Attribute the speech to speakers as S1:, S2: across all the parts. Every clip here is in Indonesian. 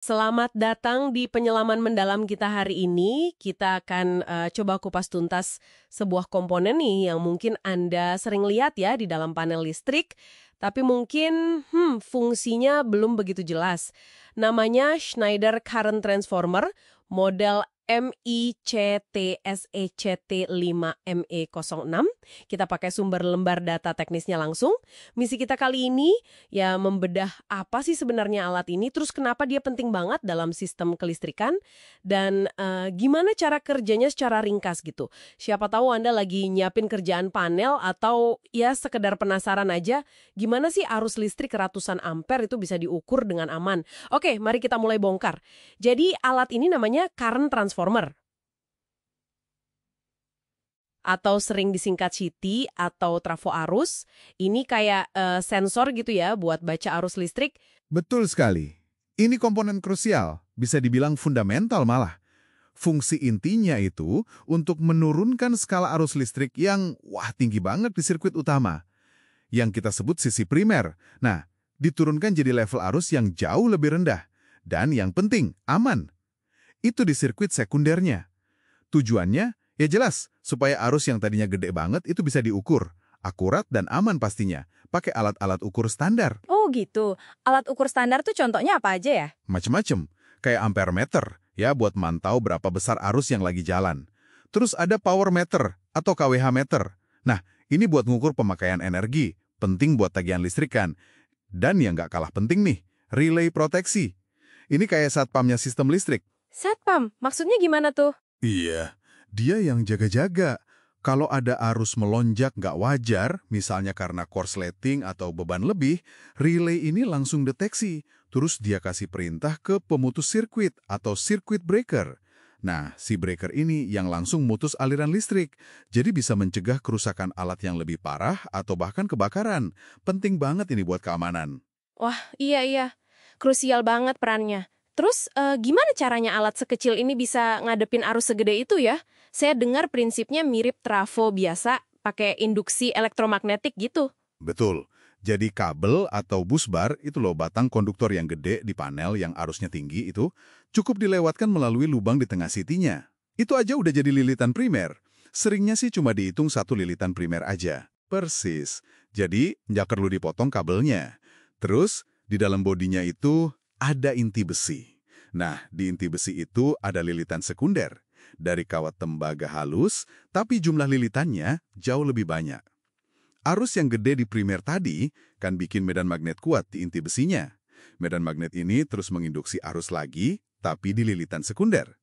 S1: Selamat datang di penyelaman mendalam kita hari ini. Kita akan coba kupas tuntas sebuah komponen nih yang mungkin Anda sering lihat ya di dalam panel listrik, tapi mungkin fungsinya belum begitu jelas. Namanya Schneider Current Transformer, model MICTSECT5ME06. Kita pakai sumber lembar data teknisnya langsung. Misi kita kali ini ya membedah apa sih sebenarnya alat ini, terus kenapa dia penting banget dalam sistem kelistrikan, dan gimana cara kerjanya secara ringkas gitu. Siapa tahu Anda lagi nyiapin kerjaan panel atau ya sekedar penasaran aja, gimana sih arus listrik ratusan ampere itu bisa diukur dengan aman. Oke, mari kita mulai bongkar. Jadi alat ini namanya current transformer atau sering disingkat CT atau trafo arus. Ini kayak sensor gitu ya buat baca arus listrik.
S2: Betul sekali. Ini komponen krusial, bisa dibilang fundamental malah. Fungsi intinya itu untuk menurunkan skala arus listrik yang tinggi banget di sirkuit utama, yang kita sebut sisi primer. Nah, diturunkan jadi level arus yang jauh lebih rendah. Dan yang penting, aman. Itu di sirkuit sekundernya. Tujuannya, ya jelas, supaya arus yang tadinya gede banget itu bisa diukur. Akurat dan aman pastinya, pakai alat-alat ukur standar.
S3: Oh gitu. Alat ukur standar tuh contohnya apa aja ya?
S2: Macem-macem, kayak ampere meter, ya buat mantau berapa besar arus yang lagi jalan. Terus ada power meter atau kWh meter. Nah, ini buat ngukur pemakaian energi, penting buat tagihan listrik kan. Dan yang nggak kalah penting nih, relay proteksi. Ini kayak satpamnya sistem listrik.
S3: Satpam, maksudnya gimana tuh?
S2: Iya, dia yang jaga-jaga. Kalau ada arus melonjak nggak wajar, misalnya karena korsleting atau beban lebih, relay ini langsung deteksi. Terus dia kasih perintah ke pemutus sirkuit atau circuit breaker. Nah, si breaker ini yang langsung mutus aliran listrik. Jadi bisa mencegah kerusakan alat yang lebih parah atau bahkan kebakaran. Penting banget ini buat keamanan.
S3: Wah, iya. Krusial banget perannya. Terus gimana caranya alat sekecil ini bisa ngadepin arus segede itu ya? Saya dengar prinsipnya mirip trafo biasa, pakai induksi elektromagnetik gitu.
S2: Betul. Jadi kabel atau busbar itu loh batang konduktor yang gede di panel yang arusnya tinggi itu cukup dilewatkan melalui lubang di tengah sitinya. Itu aja udah jadi lilitan primer. Seringnya sih cuma dihitung satu lilitan primer aja. Persis. Jadi nggak perlu dipotong kabelnya. Terus di dalam bodinya itu ada inti besi. Nah, di inti besi itu ada lilitan sekunder. Dari kawat tembaga halus, tapi jumlah lilitannya jauh lebih banyak. Arus yang gede di primer tadi kan bikin medan magnet kuat di inti besinya. Medan magnet ini terus menginduksi arus lagi, tapi di lilitan sekunder.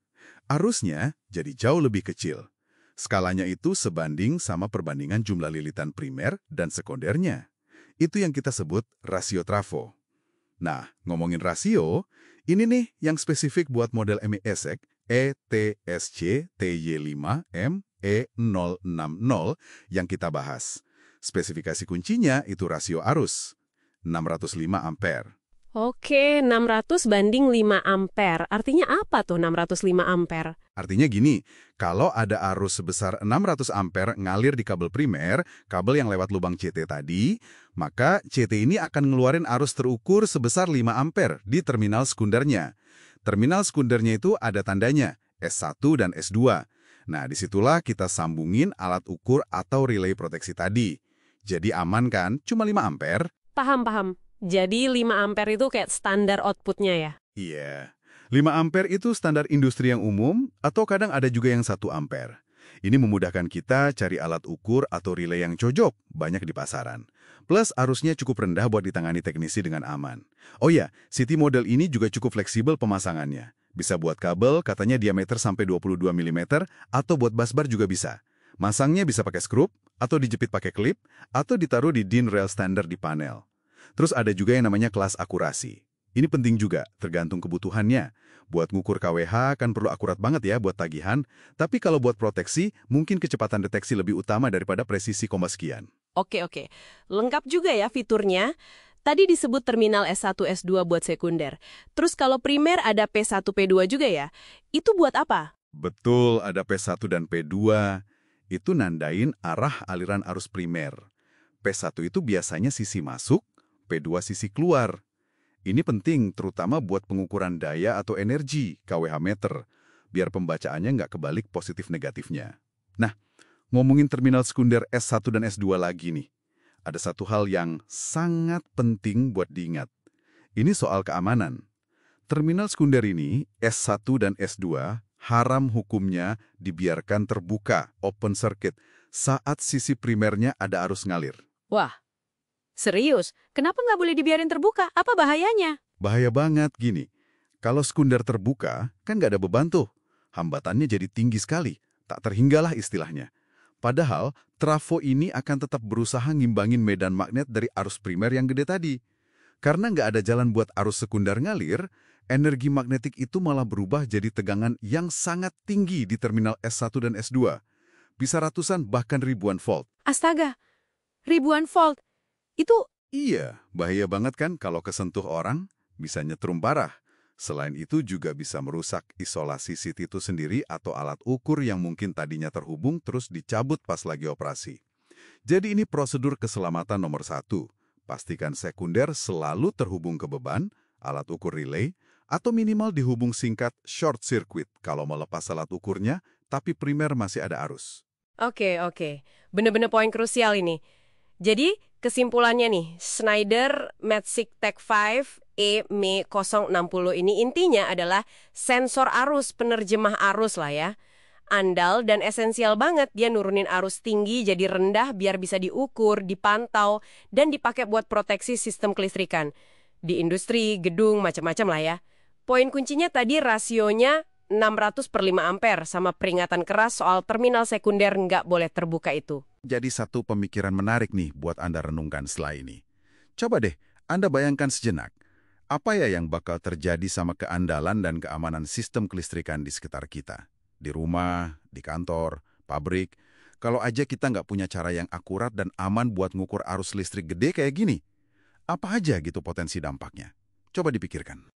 S2: Arusnya jadi jauh lebih kecil. Skalanya itu sebanding sama perbandingan jumlah lilitan primer dan sekundernya. Itu yang kita sebut rasio trafo. Nah, ngomongin rasio, ini nih yang spesifik buat model MISEC ETSC TY5ME060 yang kita bahas. Spesifikasi kuncinya itu rasio arus, 605 ampere.
S1: Oke, 600 banding 5 ampere. Artinya apa tuh 605 ampere?
S2: Artinya gini, kalau ada arus sebesar 600 ampere ngalir di kabel primer, kabel yang lewat lubang CT tadi, maka CT ini akan ngeluarin arus terukur sebesar 5 ampere di terminal sekundernya. Terminal sekundernya itu ada tandanya, S1 dan S2. Nah, disitulah kita sambungin alat ukur atau relay proteksi tadi. Jadi aman kan? Cuma 5 ampere.
S1: Paham. Jadi 5 ampere itu kayak standar outputnya ya?
S2: Iya. 5 ampere itu standar industri yang umum, atau kadang ada juga yang 1 ampere. Ini memudahkan kita cari alat ukur atau relay yang cocok, banyak di pasaran. Plus arusnya cukup rendah buat ditangani teknisi dengan aman. Oh ya, CT model ini juga cukup fleksibel pemasangannya. Bisa buat kabel, katanya diameter sampai 22 mm, atau buat busbar juga bisa. Masangnya bisa pakai skrup, atau dijepit pakai klip, atau ditaruh di DIN rail standar di panel. Terus ada juga yang namanya kelas akurasi. Ini penting juga, tergantung kebutuhannya. Buat ngukur kWh kan perlu akurat banget ya buat tagihan, tapi kalau buat proteksi, mungkin kecepatan deteksi lebih utama daripada presisi koma sekian.
S1: Oke. Lengkap juga ya fiturnya. Tadi disebut terminal S1, S2 buat sekunder. Terus kalau primer ada P1, P2 juga ya? Itu buat apa?
S2: Betul, ada P1 dan P2. Itu nandain arah aliran arus primer. P1 itu biasanya sisi masuk, P2 sisi keluar. Ini penting terutama buat pengukuran daya atau energi, kWh meter, biar pembacaannya nggak kebalik positif-negatifnya. Nah, ngomongin terminal sekunder S1 dan S2 lagi nih. Ada satu hal yang sangat penting buat diingat. Ini soal keamanan. Terminal sekunder ini, S1 dan S2, haram hukumnya dibiarkan terbuka, open circuit, saat sisi primernya ada arus ngalir.
S4: Wah, serius? Kenapa nggak boleh dibiarin terbuka? Apa bahayanya?
S2: Bahaya banget gini. Kalau sekunder terbuka, kan nggak ada beban tuh. Hambatannya jadi tinggi sekali. Tak terhinggalah istilahnya. Padahal, trafo ini akan tetap berusaha ngimbangin medan magnet dari arus primer yang gede tadi. Karena nggak ada jalan buat arus sekunder ngalir, energi magnetik itu malah berubah jadi tegangan yang sangat tinggi di terminal S1 dan S2. Bisa ratusan bahkan ribuan volt.
S4: Astaga, ribuan volt. Itu
S2: Iya, bahaya banget kan kalau kesentuh orang, bisa nyetrum parah. Selain itu juga bisa merusak isolasi CT itu sendiri atau alat ukur yang mungkin tadinya terhubung terus dicabut pas lagi operasi. Jadi ini prosedur keselamatan nomor 1. Pastikan sekunder selalu terhubung ke beban, alat ukur relay, atau minimal dihubung singkat short circuit kalau melepas alat ukurnya, tapi primer masih ada arus.
S1: Oke. Bener-bener poin krusial ini. Jadi, kesimpulannya nih, Schneider Magic Tech 5 EME060 ini intinya adalah sensor arus, penerjemah arus lah ya. Andal dan esensial banget, dia nurunin arus tinggi jadi rendah biar bisa diukur, dipantau, dan dipakai buat proteksi sistem kelistrikan. Di industri, gedung, macam-macam lah ya. Poin kuncinya tadi rasionya 600/5 ampere sama peringatan keras soal terminal sekunder nggak boleh terbuka itu.
S2: Jadi satu pemikiran menarik nih buat Anda renungkan setelah ini. Coba deh, Anda bayangkan sejenak. Apa ya yang bakal terjadi sama keandalan dan keamanan sistem kelistrikan di sekitar kita? Di rumah, di kantor, pabrik. Kalau aja kita nggak punya cara yang akurat dan aman buat ngukur arus listrik gede kayak gini. Apa aja gitu potensi dampaknya? Coba dipikirkan.